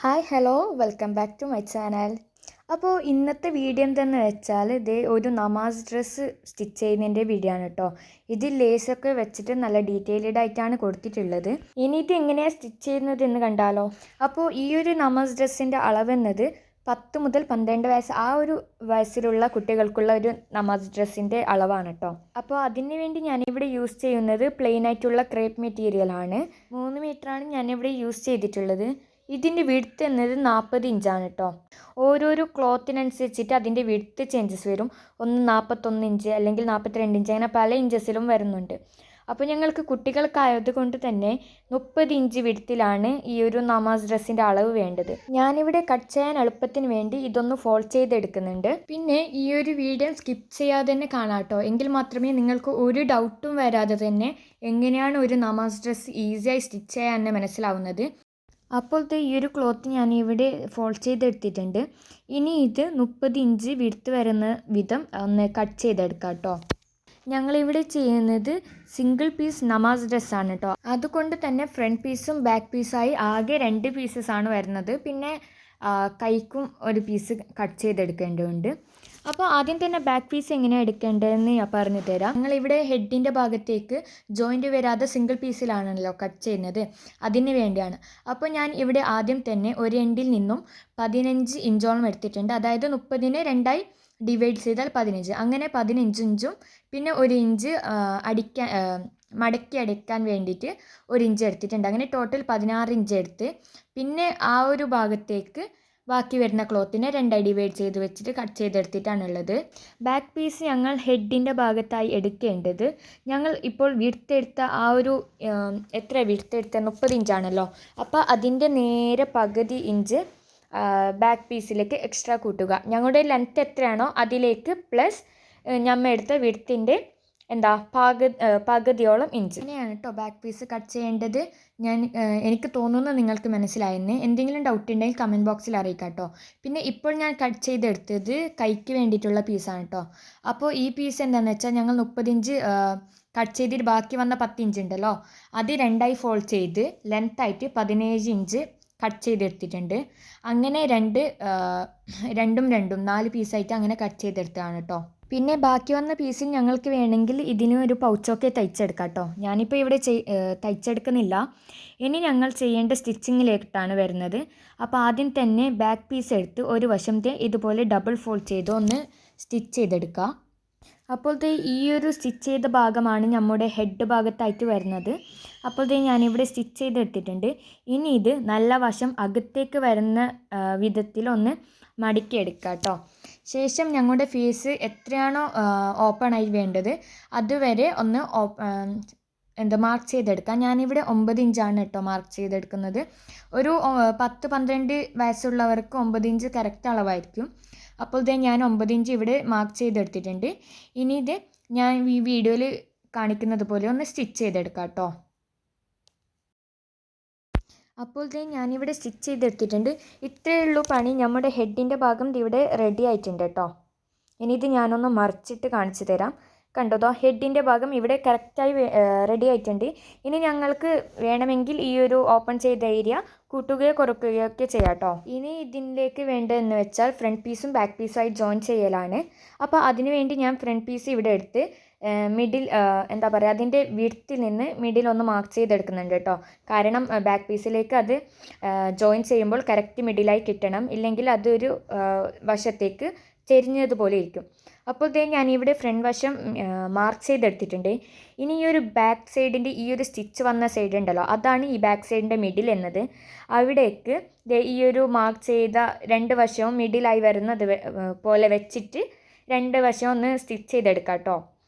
Hi hello welcome back to my channel. അപ്പോൾ ഇന്നത്തെ video എന്തെന്ന് വെച്ചാൽ ഇതേ ഒരു നമാസ് ഡ്രസ്സ് സ്റ്റിച്ച് ചെയ്യുന്നതിൻ്റെ വീഡിയോ ആണ് കേട്ടോ. ഇത് ലേസൊക്കെ വെച്ചിട്ട് നല്ല ഡീറ്റെയിൽഡ് ആയിട്ടാണ് കൊടുത്തിട്ടുള്ളത്. ഇനി ഇത് എങ്ങനെയാണ് സ്റ്റിച്ച് ചെയ്യുന്നത് എന്ന് കണ്ടാലോ. അപ്പോൾ ഈ ഒരു നമാസ് ഡ്രസ്സിൻ്റെ അളവെന്നത് 10 മുതൽ 12 വയസ്സ് ആ ഒരു വയസ്സിലുള്ള കുട്ടികൾക്കുള്ള ഒരു നമാസ് ഡ്രസ്സിൻ്റെ അളവാണ് കേട്ടോ. അപ്പോൾ അതിന് വേണ്ടി ഞാനിവിടെ യൂസ് ചെയ്യുന്നത് പ്ലെയിൻ ആയിട്ടുള്ള ക്രേപ്പ് മെറ്റീരിയലാണ്. 3 മീറ്ററാണ് ഞാനിവിടെ യൂസ് ചെയ്തിട്ടുള്ളത്. ഇതിൻ്റെ വിഡ്ത്ത് എന്നത് 40 ഇഞ്ചാണ് കേട്ടോ. ഓരോരോ ക്ലോത്തിനനുസരിച്ചിട്ട് അതിൻ്റെ വിഡ്ത്ത് ചേഞ്ചസ് വരും. ഒന്ന് 41 ഇഞ്ച് അല്ലെങ്കിൽ 42 ഇഞ്ച്, അങ്ങനെ പല ഇഞ്ചസിലും വരുന്നുണ്ട്. അപ്പോൾ ഞങ്ങൾക്ക് കുട്ടികൾക്കായത് കൊണ്ട് തന്നെ 30 ഇഞ്ച് വിഡ്ത്തിലാണ് ഈ ഒരു നമാസ് ഡ്രസ്സിൻ്റെ അളവ് വേണ്ടത്. ഞാനിവിടെ കട്ട് ചെയ്യാൻ എളുപ്പത്തിന് വേണ്ടി ഇതൊന്ന് ഫോൾഡ് ചെയ്തെടുക്കുന്നുണ്ട്. പിന്നെ ഈ ഒരു വീഡിയോ സ്കിപ്പ് ചെയ്യാതെ തന്നെ കാണാം കേട്ടോ. എങ്കിൽ മാത്രമേ നിങ്ങൾക്ക് ഒരു ഡൗട്ടും വരാതെ തന്നെ എങ്ങനെയാണ് ഒരു നമാസ് ഡ്രസ്സ് ഈസിയായി സ്റ്റിച്ച് ചെയ്യാൻ തന്നെ മനസ്സിലാവുന്നത്. അപ്പോഴത്തെ ഈ ഒരു ക്ലോത്ത് ഞാനിവിടെ ഫോൾഡ് ചെയ്തെടുത്തിട്ടുണ്ട്. ഇനി ഇത് 30 ഇഞ്ച് വിഡ്ത്ത് വരുന്ന വിധം ഒന്ന് കട്ട് ചെയ്തെടുക്കാം കേട്ടോ. ഞങ്ങളിവിടെ ചെയ്യുന്നത് സിംഗിൾ പീസ് നമാസ് ഡ്രസ്സാണ് കേട്ടോ. അതുകൊണ്ട് തന്നെ ഫ്രണ്ട് പീസും ബാക്ക് പീസായി ആകെ 2 പീസസാണ് വരുന്നത്. പിന്നെ കൈക്കും ഒരു പീസ് കട്ട് ചെയ്തെടുക്കേണ്ടതുണ്ട്. അപ്പോൾ ആദ്യം തന്നെ ബാക്ക് പീസ് എങ്ങനെയാണ് എടുക്കേണ്ടതെന്ന് ഞാൻ പറഞ്ഞു തരാം. ഞങ്ങളിവിടെ ഹെഡിൻ്റെ ഭാഗത്തേക്ക് ജോയിൻറ്റ് വരാതെ സിംഗിൾ പീസിലാണല്ലോ കട്ട് ചെയ്യുന്നത്, അതിന് വേണ്ടിയാണ്. അപ്പോൾ ഞാൻ ഇവിടെ ആദ്യം തന്നെ ഒരു എൻഡിൽ നിന്നും 15 ഇഞ്ചോളം എടുത്തിട്ടുണ്ട്. അതായത് 30നെ 2ആയി ഡിവൈഡ് ചെയ്താൽ 15, അങ്ങനെ 15 ഇഞ്ചും പിന്നെ 1 ഇഞ്ച് മടക്കി അടിക്കാൻ വേണ്ടിയിട്ട് 1 ഇഞ്ച് എടുത്തിട്ടുണ്ട്. അങ്ങനെ ടോട്ടൽ 16 ഇഞ്ച് എടുത്ത് പിന്നെ ആ ഒരു ഭാഗത്തേക്ക് ബാക്കി വരുന്ന ക്ലോത്തിനെ 2ആയി ഡിവൈഡ് ചെയ്ത് വെച്ചിട്ട് കട്ട് ചെയ്തെടുത്തിട്ടാണുള്ളത്. ബാക്ക് പീസ് ഞങ്ങൾ ഹെഡിൻ്റെ ഭാഗത്തായി എടുക്കേണ്ടത്. ഞങ്ങൾ ഇപ്പോൾ വിഡ്ത്ത് ആ ഒരു എത്ര വിഡ്ത്ത് 30 ഇഞ്ചാണല്ലോ. അപ്പോൾ അതിൻ്റെ നേരെ പകുതി ഇഞ്ച് ബാക്ക് പീസിലേക്ക് എക്സ്ട്രാ കൂട്ടുക. ഞങ്ങളുടെ ലെങ്ത്ത് എത്രയാണോ അതിലേക്ക് പ്ലസ് ഞമ്മ എടുത്ത വിഡ്ത്തിൻ്റെ പകുതിയോളം ഇഞ്ച്. ഇങ്ങനെയാണ് കേട്ടോ ബാക്ക് പീസ് കട്ട് ചെയ്യേണ്ടത്. എനിക്ക് തോന്നുന്നു നിങ്ങൾക്ക് മനസ്സിലായെന്ന്. എന്തെങ്കിലും ഡൗട്ട് ഉണ്ടെങ്കിൽ കമൻറ്റ് ബോക്സിൽ അറിയിക്കാം കേട്ടോ. പിന്നെ ഇപ്പോൾ ഞാൻ കട്ട് ചെയ്തെടുത്തത് കൈക്ക് വേണ്ടിയിട്ടുള്ള പീസാണ് കേട്ടോ. അപ്പോൾ ഈ പീസ് എന്താണെന്ന് വെച്ചാൽ ഞങ്ങൾ 30 ഇഞ്ച് കട്ട് ചെയ്തിട്ട് ബാക്കി വന്ന 10 ഇഞ്ച് ഉണ്ടല്ലോ, അത് 2ആയി ഫോൾഡ് ചെയ്ത് ലെങ്ത്തായിട്ട് 17 ഇഞ്ച് കട്ട് ചെയ്തെടുത്തിട്ടുണ്ട്. അങ്ങനെ രണ്ടും 4 പീസായിട്ട് അങ്ങനെ കട്ട് ചെയ്തെടുത്തതാണ് കേട്ടോ. പിന്നെ ബാക്കി വന്ന പീസിൽ ഞങ്ങൾക്ക് വേണമെങ്കിൽ ഇതിന് ഒരു പൗച്ചൊക്കെ തയ്ച്ചെടുക്കാം കേട്ടോ. ഞാനിപ്പോൾ ഇവിടെ തയ്ച്ചെടുക്കുന്നില്ല. ഇനി ഞങ്ങൾ ചെയ്യേണ്ട സ്റ്റിച്ചിങ്ങിലേക്കാണ് വരുന്നത്. അപ്പോൾ ആദ്യം തന്നെ ബാക്ക് പീസ് എടുത്ത് ഒരു വശത്തെ ഇതുപോലെ ഡബിൾ ഫോൾഡ് ചെയ്ത് ഒന്ന് സ്റ്റിച്ച് ചെയ്തെടുക്കുക. അപ്പോഴത്തെ ഈ ഒരു സ്റ്റിച്ച് ചെയ്ത ഭാഗമാണ് നമ്മുടെ ഹെഡ് ഭാഗത്തായിട്ട് വരുന്നത്. അപ്പോഴത്തെ ഞാനിവിടെ സ്റ്റിച്ച് ചെയ്തെടുത്തിട്ടുണ്ട്. ഇനി ഇത് നല്ല വശം അകത്തേക്ക് വരുന്ന വിധത്തിലൊന്ന് മടക്കിയെടുക്കുക കേട്ടോ. ശേഷം ഞങ്ങളുടെ ഫേസ് എത്രയാണോ ഓപ്പൺ ആയി വേണ്ടത് അതുവരെ ഒന്ന് മാർക്ക് ചെയ്തെടുക്കാം. ഞാനിവിടെ 9 ഇഞ്ചാണ് കേട്ടോ മാർക്ക് ചെയ്തെടുക്കുന്നത്. ഒരു 10-12 വയസ്സുള്ളവർക്ക് 9 ഇഞ്ച് കറക്റ്റ് അളവായിരിക്കും. അപ്പോൾ ഞാൻ 9 ഇഞ്ച് ഇവിടെ മാർക്ക് ചെയ്തെടുത്തിട്ടുണ്ട്. ഇനി ഇത് ഞാൻ ഈ വീഡിയോയിൽ കാണിക്കുന്നത് പോലെ ഒന്ന് സ്റ്റിച്ച് ചെയ്തെടുക്കാം കേട്ടോ. അപ്പോൾ ഞാനിവിടെ സ്റ്റിച്ച് ചെയ്തെടുത്തിട്ടുണ്ട്. ഇത്രയേ ഉള്ളൂ പണി. നമ്മുടെ ഹെഡിൻ്റെ ഭാഗം ഇവിടെ റെഡി ആയിട്ടുണ്ട് കേട്ടോ. ഇനി ഇത് ഞാനൊന്ന് മറിച്ചിട്ട് കാണിച്ചു തരാം. കണ്ടോ, ഹെഡിൻ്റെ ഭാഗം ഇവിടെ കറക്റ്റായി റെഡി ആയിട്ടുണ്ട്. ഇനി ഞങ്ങൾക്ക് വേണമെങ്കിൽ ഈ ഒരു ഓപ്പൺ ചെയ്ത ഏരിയ കൂട്ടുകയോ കുറയ്ക്കുകയോ ഒക്കെ ചെയ്യാം കേട്ടോ. ഇനി ഇതിലേക്ക് വേണ്ടതെന്ന് വെച്ചാൽ ഫ്രണ്ട് പീസും ബാക്ക് പീസുമായി ജോയിൻ ചെയ്യലാണ്. അപ്പോൾ അതിന് വേണ്ടി ഞാൻ ഫ്രണ്ട് പീസ് ഇവിടെ എടുത്ത് മിഡിൽ അതിൻ്റെ വിഡ്ത്തിൽ നിന്ന് മിഡിൽ ഒന്ന് മാർക്ക് ചെയ്തെടുക്കുന്നുണ്ട് കേട്ടോ. കാരണം ബാക്ക് പീസിലേക്ക് അത് ജോയിൻ ചെയ്യുമ്പോൾ കറക്റ്റ് മിഡിലായി കിട്ടണം, ഇല്ലെങ്കിൽ അതൊരു വശത്തേക്ക് ചെരിഞ്ഞതുപോലെ ഇരിക്കും. അപ്പോൾ ഞാനിവിടെ ഫ്രണ്ട് വശം മാർക്ക് ചെയ്തെടുത്തിട്ടുണ്ട്. ഇനി ഈ ഒരു ബാക്ക് സൈഡിൻ്റെ ഈ ഒരു സ്റ്റിച്ച് വന്ന സൈഡ് ഉണ്ടല്ലോ, അതാണ് ഈ ബാക്ക് സൈഡിൻ്റെ മിഡിൽ എന്നത്. അവിടേക്ക് ഈ ഒരു മാർക്ക് ചെയ്ത 2 വശവും മിഡിലായി വരുന്നത് പോലെ വെച്ചിട്ട് 2 വശവും ഒന്ന് സ്റ്റിച്ച് ചെയ്തെടുക്കാം കേട്ടോ.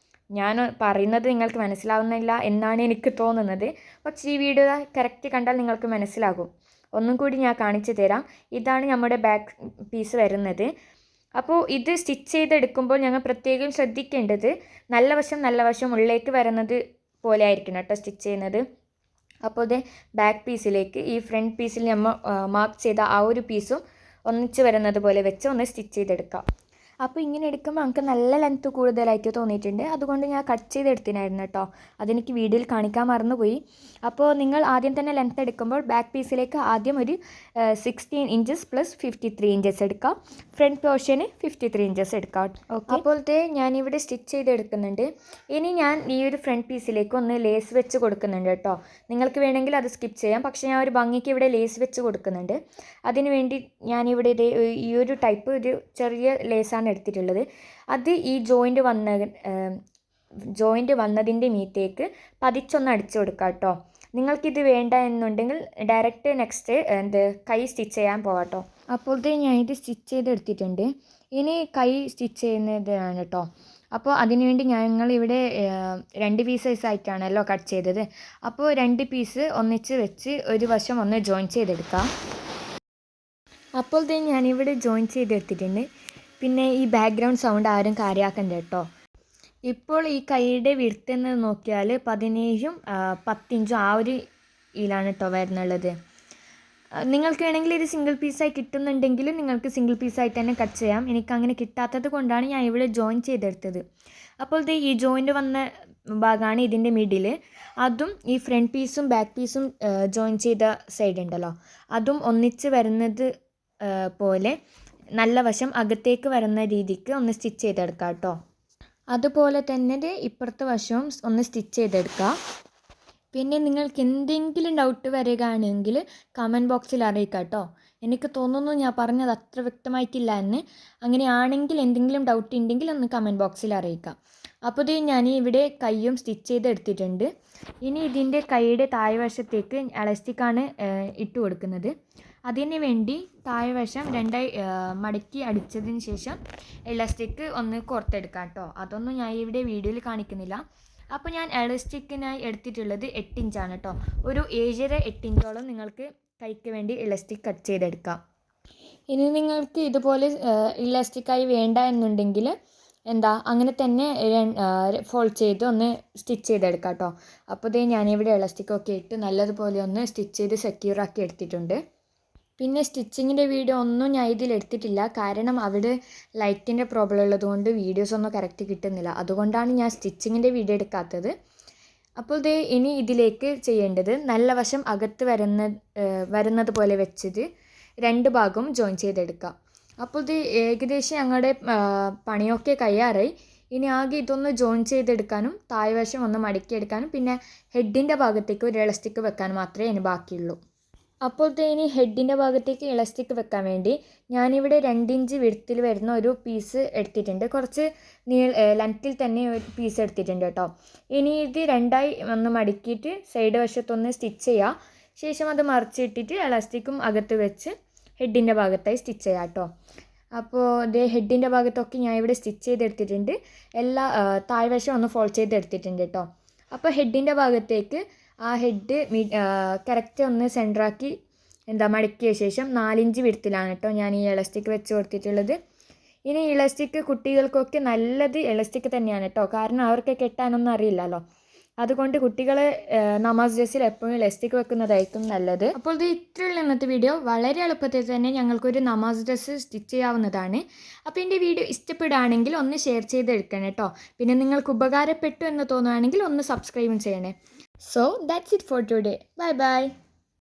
ഞാൻ പറയുന്നത് നിങ്ങൾക്ക് മനസ്സിലാവുന്നില്ല എന്നാണ് എനിക്ക് തോന്നുന്നത്. പക്ഷേ ഈ വീഡിയോ കറക്റ്റ് കണ്ടാൽ നിങ്ങൾക്ക് മനസ്സിലാകും. ഒന്നും കൂടി ഞാൻ കാണിച്ചു തരാം. ഇതാണ് നമ്മുടെ ബാക്ക് പീസ് വരുന്നത്. അപ്പോൾ ഇത് സ്റ്റിച്ച് ചെയ്തെടുക്കുമ്പോൾ ഞങ്ങൾ പ്രത്യേകം ശ്രദ്ധിക്കേണ്ടത് നല്ല വശം ഉള്ളിലേക്ക് വരുന്നത് പോലെ ആയിരിക്കണം കേട്ടോ സ്റ്റിച്ച് ചെയ്യുന്നത്. അപ്പോൾ ബാക്ക് പീസിലേക്ക് ഈ ഫ്രണ്ട് പീസിൽ നമ്മൾ മാർക്ക് ചെയ്ത ആ ഒരു പീസും ഒന്നിച്ച് വരുന്നത് പോലെ വെച്ച് ഒന്ന് സ്റ്റിച്ച് ചെയ്തെടുക്കാം. അപ്പോൾ ഇങ്ങനെ എടുക്കുമ്പോൾ നമുക്ക് നല്ല ലെങ്ത്ത് കൂടുതലായിട്ട് തോന്നിയിട്ടുണ്ട്. അതുകൊണ്ട് ഞാൻ കട്ട് ചെയ്തെടുത്തിനായിരുന്നു കേട്ടോ. അതെനിക്ക് വീഡിയോയിൽ കാണിക്കാൻ മറന്നുപോയി. അപ്പോൾ നിങ്ങൾ ആദ്യം തന്നെ ലെങ്ത്ത് എടുക്കുമ്പോൾ ബാക്ക് പീസിലേക്ക് ആദ്യം ഒരു 16 ഇഞ്ചസ് പ്ലസ് 53 ഇഞ്ചസ് എടുക്കാം. ഫ്രണ്ട് പോർഷന് 53 ഇഞ്ചസ് എടുക്കാം. ഓക്കെ, അപ്പോഴത്തെ ഞാനിവിടെ സ്റ്റിച്ച് ചെയ്തെടുക്കുന്നുണ്ട്. ഇനി ഞാൻ ഈ ഒരു ഫ്രണ്ട് പീസിലേക്ക് ഒന്ന് ലേസ് വെച്ച് കൊടുക്കുന്നുണ്ട് കേട്ടോ. നിങ്ങൾക്ക് വേണമെങ്കിൽ അത് സ്കിപ്പ് ചെയ്യാം, പക്ഷേ ഞാൻ ഒരു ഭംഗിക്ക് ഇവിടെ ലേസ് വെച്ച് കൊടുക്കുന്നുണ്ട്. അതിനുവേണ്ടി ഞാനിവിടെ ഈ ഒരു ടൈപ്പ് ഒരു ചെറിയ ലേസാണ് എടുത്തിട്ടുള്ളത്. അത് ഈ ജോയിൻറ്റ് വന്നതിൻ്റെ മീത്തേക്ക് പതിച്ചൊന്ന് അടിച്ചു കൊടുക്കാം കേട്ടോ. നിങ്ങൾക്കിത് വേണ്ട എന്നുണ്ടെങ്കിൽ ഡയറക്റ്റ് നെക്സ്റ്റ് കൈ സ്റ്റിച്ച് ചെയ്യാൻ പോകാം കേട്ടോ. അപ്പോഴത്തെ ഞാനിത് സ്റ്റിച്ച് ചെയ്തെടുത്തിട്ടുണ്ട്. ഇനി കൈ സ്റ്റിച്ച് ചെയ്യുന്നതാണ് കേട്ടോ. അപ്പോൾ അതിനുവേണ്ടി ഞങ്ങളിവിടെ 2 പീസസ് ആയിട്ടാണല്ലോ കട്ട് ചെയ്തത്. അപ്പോൾ 2 പീസ് ഒന്നിച്ച് വെച്ച് ഒരു വശം ഒന്ന് ജോയിൻ ചെയ്തെടുക്കാം. അപ്പോൾ ഞാനിവിടെ ജോയിൻ ചെയ്തെടുത്തിട്ടുണ്ട്. പിന്നെ ഈ ബാക്ക്ഗ്രൗണ്ട് സൗണ്ട് ആരും കാര്യമാക്കണ്ട കേട്ടോ. ഇപ്പോൾ ഈ കൈയുടെ വിഡ്ത്ത് നോക്കിയാൽ 17ഉം 10 ഇഞ്ചും ആ ഒരു ഇതിലാണ് കേട്ടോ വരുന്നുള്ളത്. നിങ്ങൾക്ക് വേണമെങ്കിൽ ഇത് സിംഗിൾ പീസായി കിട്ടുന്നുണ്ടെങ്കിൽ നിങ്ങൾക്ക് സിംഗിൾ പീസായിട്ട് തന്നെ കട്ട് ചെയ്യാം. എനിക്ക് അങ്ങനെ കിട്ടാത്തത് കൊണ്ടാണ് ഞാൻ ഇവിടെ ജോയിൻ ചെയ്തെടുത്തത്. അപ്പോൾ ഈ ജോയിൻ്റ് വന്ന ഭാഗമാണ് ഇതിൻ്റെ മിഡിൽ. അതും ഈ ഫ്രണ്ട് പീസും ബാക്ക് പീസും ജോയിൻ ചെയ്ത സൈഡ് ഉണ്ടല്ലോ, അതും ഒന്നിച്ച് വരുന്നത് പോലെ നല്ല വശം അകത്തേക്ക് വരുന്ന രീതിക്ക് ഒന്ന് സ്റ്റിച്ച് ചെയ്തെടുക്കാം കേട്ടോ. അതുപോലെ തന്നെ ഇപ്പുറത്തെ വശവും ഒന്ന് സ്റ്റിച്ച് ചെയ്തെടുക്കാം. പിന്നെ നിങ്ങൾക്ക് എന്തെങ്കിലും ഡൗട്ട് വരികയാണെങ്കിൽ കമൻറ്റ് ബോക്സിൽ അറിയിക്കാം കേട്ടോ. എനിക്ക് തോന്നുന്നു ഞാൻ പറഞ്ഞത് അത്ര വ്യക്തമായിട്ടില്ല എന്ന്. അങ്ങനെയാണെങ്കിൽ എന്തെങ്കിലും ഡൗട്ട് ഉണ്ടെങ്കിൽ ഒന്ന് കമൻറ്റ് ബോക്സിൽ അറിയിക്കാം. അപ്പോൾ ഞാൻ ഇവിടെ കൈയും സ്റ്റിച്ച് ചെയ്തെടുത്തിട്ടുണ്ട്. ഇനി ഇതിൻ്റെ കൈയുടെ താഴ്വശത്തേക്ക് എലാസ്റ്റിക്കാണ് ഇട്ട് കൊടുക്കുന്നത്. അതിന് വേണ്ടി താഴ്വശം 2 മടക്കി അടിച്ചതിന് ശേഷം എലാസ്റ്റിക് ഒന്ന് കോർത്തെടുക്കാം കേട്ടോ. അതൊന്നും ഞാൻ ഇവിടെ വീഡിയോയിൽ കാണിക്കുന്നില്ല. അപ്പോൾ ഞാൻ എലാസ്റ്റിക്കിനായി എടുത്തിട്ടുള്ളത് 8 ഇഞ്ചാണ് കേട്ടോ. ഒരു 7.5-8 ഇഞ്ചോളം നിങ്ങൾക്ക് കൈക്ക് വേണ്ടി ഇലാസ്റ്റിക് കട്ട് ചെയ്തെടുക്കാം. ഇനി നിങ്ങൾക്ക് ഇതുപോലെ ഇലാസ്റ്റിക്കായി വേണ്ട എന്നുണ്ടെങ്കിൽ അങ്ങനെ തന്നെ ഫോൾഡ് ചെയ്ത് ഒന്ന് സ്റ്റിച്ച് ചെയ്തെടുക്കാം കേട്ടോ. അപ്പോൾ ഞാനിവിടെ ഇലാസ്റ്റിക്കൊക്കെ ഇട്ട് നല്ലതുപോലെ ഒന്ന് സ്റ്റിച്ച് ചെയ്ത് സെക്യൂറാക്കി എടുത്തിട്ടുണ്ട്. പിന്നെ സ്റ്റിച്ചിങ്ങിൻ്റെ വീഡിയോ ഒന്നും ഞാൻ ഇതിൽ എടുത്തിട്ടില്ല, കാരണം അവിടെ ലൈറ്റിൻ്റെ പ്രോബ്ലം ഉള്ളതുകൊണ്ട് വീഡിയോസൊന്നും കറക്റ്റ് കിട്ടുന്നില്ല. അതുകൊണ്ടാണ് ഞാൻ സ്റ്റിച്ചിങ്ങിൻ്റെ വീഡിയോ എടുക്കാത്തത്. അപ്പോൾ ഇനി ഇതിലേക്ക് ചെയ്യേണ്ടത് നല്ല വശം അകത്ത് വരുന്നത് പോലെ വെച്ചത് 2 ഭാഗവും ജോയിൻ ചെയ്തെടുക്കാം. അപ്പോൾ ഏകദേശം ഞങ്ങളുടെ പണിയൊക്കെ കഴിയാറായി. ഇനി ആകെ ഇതൊന്ന് ജോയിൻ ചെയ്തെടുക്കാനും താഴ്വശം ഒന്ന് മടക്കിയെടുക്കാനും പിന്നെ ഹെഡിൻ്റെ ഭാഗത്തേക്ക് ഒരു ഇലാസ്റ്റിക് വെക്കാനും മാത്രമേ ഇനി ബാക്കിയുള്ളൂ. അപ്പോൾ ഇനി ഹെഡിൻ്റെ ഭാഗത്തേക്ക് ഇലാസ്റ്റിക് വെക്കാൻ വേണ്ടി ഞാനിവിടെ 2 ഇഞ്ച് വിഡ്ത്തിൽ വരുന്ന ഒരു പീസ് എടുത്തിട്ടുണ്ട്. കുറച്ച് ലെങ്ത്തിൽ തന്നെ ഒരു പീസ് എടുത്തിട്ടുണ്ട് കേട്ടോ. ഇനി ഇത് 2ആയി ഒന്ന് മടക്കിയിട്ട് സൈഡ് വശത്തൊന്ന് സ്റ്റിച്ച് ചെയ്യുക. ശേഷം അത് മറിച്ചിട്ടിട്ട് ഇലാസ്റ്റിക്കും അകത്ത് വെച്ച് ഹെഡിൻ്റെ ഭാഗത്തായി സ്റ്റിച്ച് ചെയ്യാം കേട്ടോ. അപ്പോൾ ഹെഡിൻ്റെ ഭാഗത്തൊക്കെ ഞാൻ ഇവിടെ സ്റ്റിച്ച് ചെയ്തെടുത്തിട്ടുണ്ട്. എല്ലാ താഴ്വശം ഒന്ന് ഫോൾഡ് ചെയ്തെടുത്തിട്ടുണ്ട് കേട്ടോ. അപ്പോൾ ഹെഡിൻ്റെ ഭാഗത്തേക്ക് ആ ഹെഡ് കറക്റ്റ് ഒന്ന് സെൻറ്ററാക്കി മടക്കിയ ശേഷം 4 ഇഞ്ച് വിഡ്ത്തിലാണ് കേട്ടോ ഞാൻ ഈ ഇലാസ്റ്റിക് വെച്ച് കൊടുത്തിട്ടുള്ളത്. ഇനി ഇലാസ്റ്റിക് കുട്ടികൾക്കൊക്കെ നല്ലത് ഇലാസ്റ്റിക് തന്നെയാണ് കേട്ടോ, കാരണം അവർക്ക് കെട്ടാനൊന്നും അറിയില്ലല്ലോ. അതുകൊണ്ട് കുട്ടികൾ നമാസ് ഡ്രസ്സിൽ എപ്പോഴും ഇലാസ്റ്റിക് വെക്കുന്നതായിരിക്കും നല്ലത്. അപ്പോൾ ഇത്രയുള്ള ഇന്നത്തെ വീഡിയോ. വളരെ എളുപ്പത്തിൽ തന്നെ ഞങ്ങൾക്കൊരു നമാസ് ഡ്രസ്സ് സ്റ്റിച്ച് ചെയ്യാവുന്നതാണ്. അപ്പോൾ എൻ്റെ വീഡിയോ ഇഷ്ടപ്പെടുകയാണെങ്കിൽ ഒന്ന് ഷെയർ ചെയ്തെടുക്കണം കേട്ടോ. പിന്നെ നിങ്ങൾക്ക് ഉപകാരപ്പെട്ടു എന്ന് തോന്നുകയാണെങ്കിൽ ഒന്ന് സബ്സ്ക്രൈബും ചെയ്യണേ. So that's it for today. Bye bye.